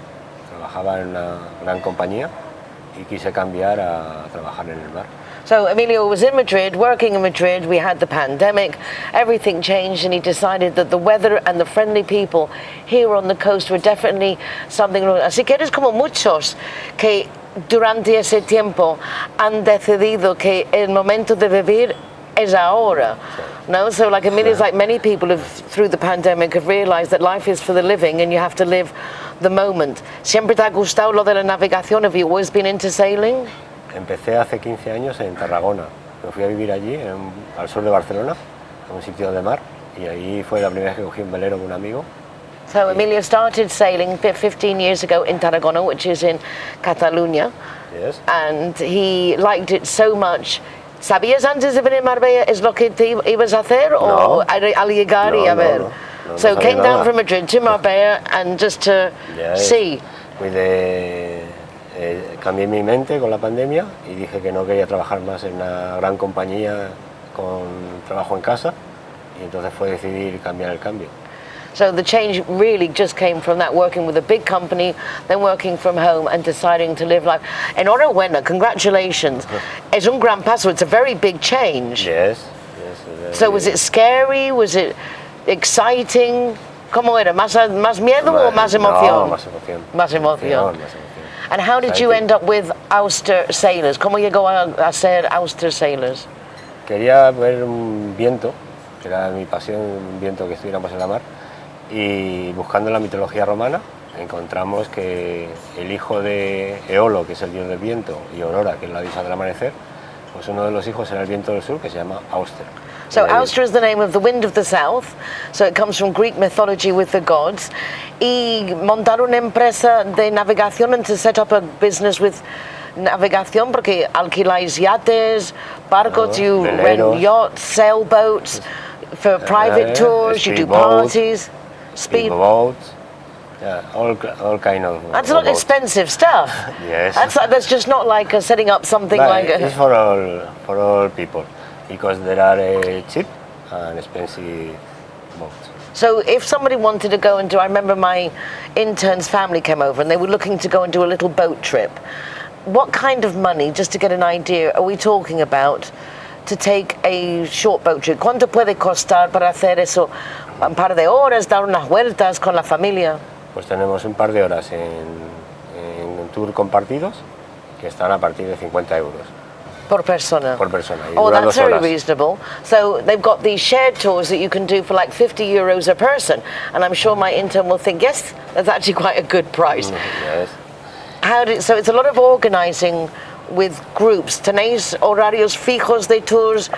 trabajaba en una gran compañía y quise cambiar a trabajar en el mar. So Emilio was in Madrid, working in Madrid, we had the pandemic, everything changed, and he decided that the weather and the friendly people here on the coast were definitely something. Así que eres como muchos que durante ese tiempo han decidido que el momento de vivir es ahora. No, so like Emilio's like many people have through the pandemic have realized that life is for the living and you have to live the moment. ¿Siempre te ha gustado lo de la navegación? Have you always been into sailing? Empecé hace 15 años en Tarragona. Me fui a vivir allí, al sur de Barcelona, en un sitio de mar, y ahí fue la primera vez que cogí un velero con un amigo. So Emilio started sailing 15 years ago in Tarragona, which is in Catalunya. Yes. And he liked it so much. ¿Sabías antes de venir a Marbella es lo que te ibas a hacer? ¿O al llegar y a ver? No So came nada. down from Madrid to Marbella and just to see. Cambié mi mente con la pandemia y dije que no quería trabajar más en una gran compañía con trabajo en casa, y entonces fue decidir cambiar el cambio. So the change really just came from that, working with a big company, then working from home and deciding to live life. Enhorabuena, congratulations. Es un gran paso, it's a very big change. Yes. So was it scary? Was it exciting? ¿Cómo era? ¿Más miedo o más emoción? No, más emoción. Más emoción. Más emoción. And how did you end up with Oyster Sailors? ¿Cómo llegó a ser Oyster Sailors? Quería ver un viento, que era mi pasión, un viento que estuviéramos en la mar, y buscando en la mitología romana encontramos que el hijo de Eolo, que es el dios del viento, y Aurora, que es la diosa del amanecer, pues uno de los hijos era el viento del sur, que se llama Auster. So Auster is the name of the wind of the south, so it comes from Greek mythology with the gods. Y montar una empresa de navegación and to set up a business with navegación, porque alquiláis yates, barcos, you rent yachts, sailboats for private tours, you do parties, speedboats, yeah, all kind of. That's a lot of expensive stuff. Yes. That's just not like setting up something like. It's for all people, because there are cheap and expensive boats. So if somebody wanted to go and do, I remember my intern's family came over and they were looking to go and do a little boat trip. What kind of money, just to get an idea, are we talking about to take a short boat trip? ¿Cuánto puede costar para hacer eso? Un par de horas, dar unas vueltas con la familia. Pues tenemos un par de horas en tour compartidos que están a partir de 50 euros. por persona. Por persona. Y Oh, dura that's 2 very horas. reasonable. So they've got these shared tours that you can do for like 50 euros a person. And I'm sure my intern will think, yes, that's actually quite a good price. Yes. So it's a lot of organising with groups. ¿Tenéis horarios fijos de tours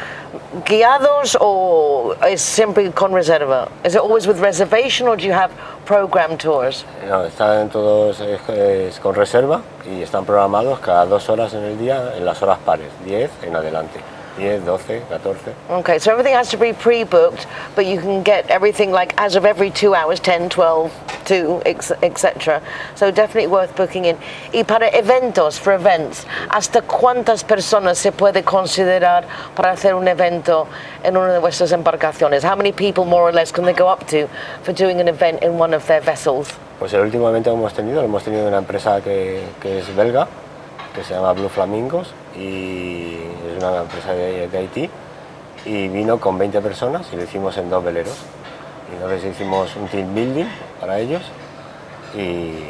guiados o es siempre con reserva? Is it always with reservation or do you have program tours? No, están todos es con reserva y están programados cada 2 horas en el día en las horas pares, 10 en adelante. 10, 12, 14. Okay, so everything has to be pre-booked, but you can get everything like as of every 2 hours, 10, 12, 2, etc. So definitely worth booking in. Y para eventos, for events, ¿hasta cuántas personas se puede considerar para hacer un evento en una de vuestras embarcaciones? How many people, more or less, can they go up to for doing an event in one of their vessels? Pues el último evento que lo hemos tenido en una empresa que es belga, que se llama Blue Flamingos y es una empresa de Haití y vino con 20 personas y lo hicimos en 2 veleros y entonces hicimos un team building para ellos y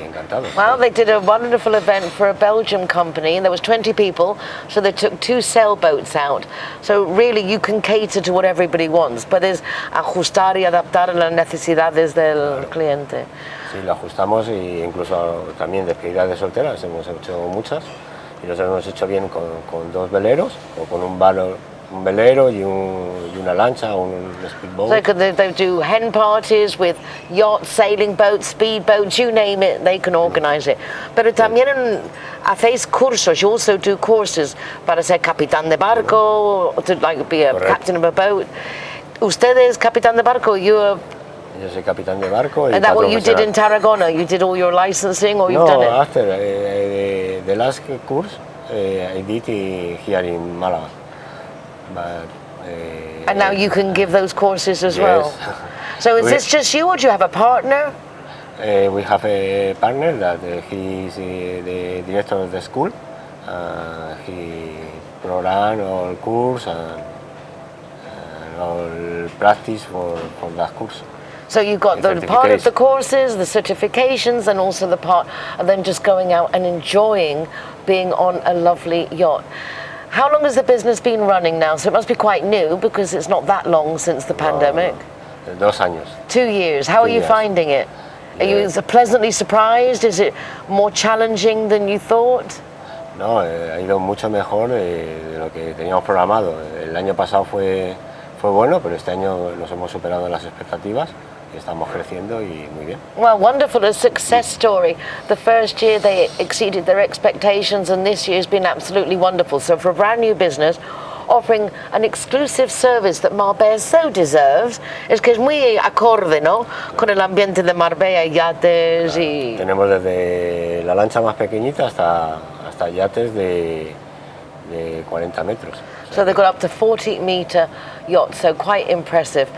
encantados. Well, they did a wonderful event for a Belgian company and there was 20 people, so they took 2 sailboats out. So really you can cater to what everybody wants, puedes ajustar y adaptar a las necesidades del cliente. Sí, lo ajustamos e incluso también despedidas de solteras, hemos hecho muchas y los hemos hecho bien con 2 veleros o con un velero y una lancha o un speedboat. So they do hen parties with yachts, sailing boats, speedboats, you name it, they can organize it. Pero también hacéis cursos, you also do courses para ser capitán de barco, to like be a captain of a boat. ¿Usted es capitán de barco? Yo soy capitán de barco. Is that what you did in Tarragona? You did all your licensing or you've done it? No, after the last course I did here in Málaga. But, and now you can give those courses as yes. well. So is this just you or do you have a partner? We have a partner that he is the director of the school. He program all course and all practice for that course. So you've got the part of the courses, the certifications, and also the part of then just going out and enjoying being on a lovely yacht. How long has the business been running now? So it must be quite new because it's not that long since the pandemic. 2 años. 2 years. How are you finding it? Are you pleasantly surprised? Is it more challenging than you thought? No, ha ido mucho mejor de lo que teníamos programado. El año pasado fue bueno, pero este año nos hemos superado las expectativas. Estamos creciendo y muy bien. Well, wonderful, a success story. The first year they exceeded their expectations and this year's been absolutely wonderful. So for a brand new business, offering an exclusive service that Marbella so deserves, es que es muy acorde, ¿no? Con el ambiente de Marbella, yates y... Tenemos desde la lancha más pequeñita hasta yates de 40 metros. So they've got up to 40-metre yachts, so quite impressive.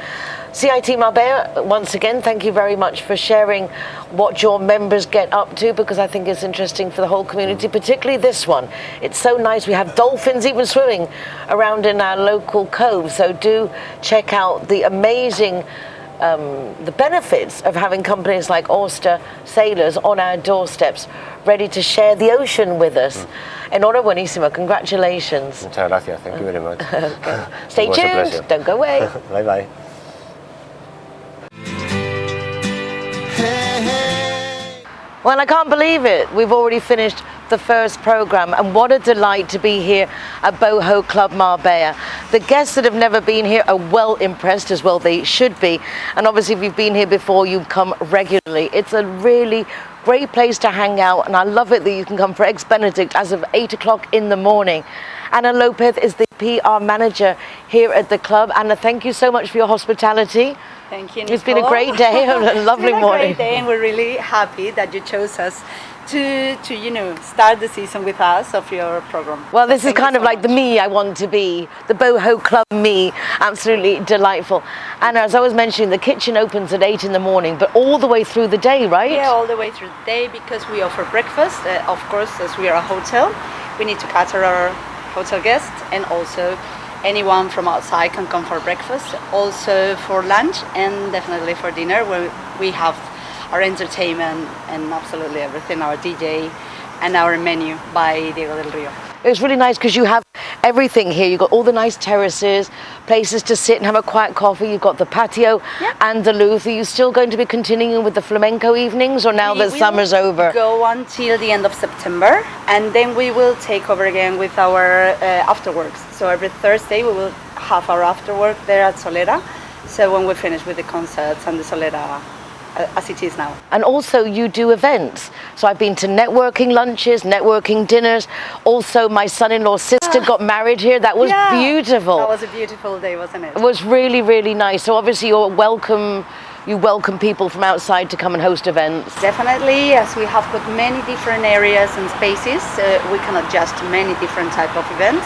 CIT Marbella, once again, thank you very much for sharing what your members get up to, because I think it's interesting for the whole community, particularly this one. It's so nice. We have dolphins even swimming around in our local cove, so do check out the amazing the benefits of having companies like Oyster Sailors on our doorsteps, ready to share the ocean with us. Enhorabuenísimo, congratulations. Muchas gracias, thank you very much. Okay. Stay tuned, don't go away. Bye bye. Well, I can't believe it. We've already finished the first programme, and what a delight to be here at Boho Club Marbella. The guests that have never been here are well impressed, as well they should be, and obviously if you've been here before, you come regularly. It's a really great place to hang out, and I love it that you can come for Eggs Benedict as of 8 o'clock in the morning. Anna Lopez is the PR manager here at the club. Anna, thank you so much for your hospitality. Thank you, Nicole. It's been a great day, a lovely morning. It's been a great day, and we're really happy that you chose us to start the season with us of your program. Well, this is kind of like the me I want to be, the Boho Club me. Absolutely delightful. And as I was mentioning, the kitchen opens at 8 in the morning, but all the way through the day, right? Yeah, all the way through the day, because we offer breakfast. Of course, as we are a hotel, we need to cater our hotel guests, and also anyone from outside can come for breakfast, also for lunch, and definitely for dinner, where we have our entertainment and absolutely everything, our DJ and our menu by Diego del Rio. It was really nice because you have everything here. You've got all the nice terraces, places to sit and have a quiet coffee. You've got the patio and the Louvre. Are you still going to be continuing with the flamenco evenings, or now that summer's over? Go until the end of September, and then we will take over again with our afterworks. So every Thursday we will have our afterwork there at Solera. So when we finish with the concerts and the Solera as it is now. And also you do events. So I've been to networking lunches, networking dinners. Also my son-in-law's sister got married here. That was beautiful. That was a beautiful day, wasn't it? It was really, really nice. So obviously you welcome people from outside to come and host events. Definitely, as we have got many different areas and spaces, we can adjust many different type of events.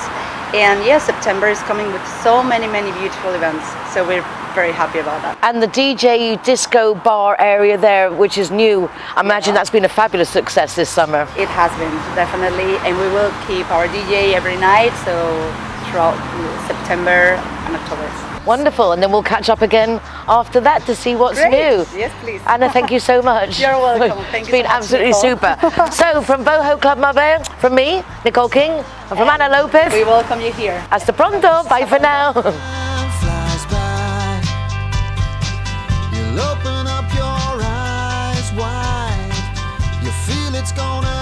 And yes, September is coming with so many beautiful events. So we're very happy about that. And the DJ disco bar area there, which is new, I imagine that's been a fabulous success this summer. It has been, definitely. And we will keep our DJ every night, so throughout September and October. Wonderful, and then we'll catch up again after that to see what's new. Yes, please. Anna, thank you so much. You're welcome. Thank you so much. It's been absolutely super. So, from Boho Club Marbella, from me, Nicole King, and from Anna Lopez. We welcome you here. Hasta pronto. Bye for now. Flies by. You'll open up your eyes wide. You feel it's gonna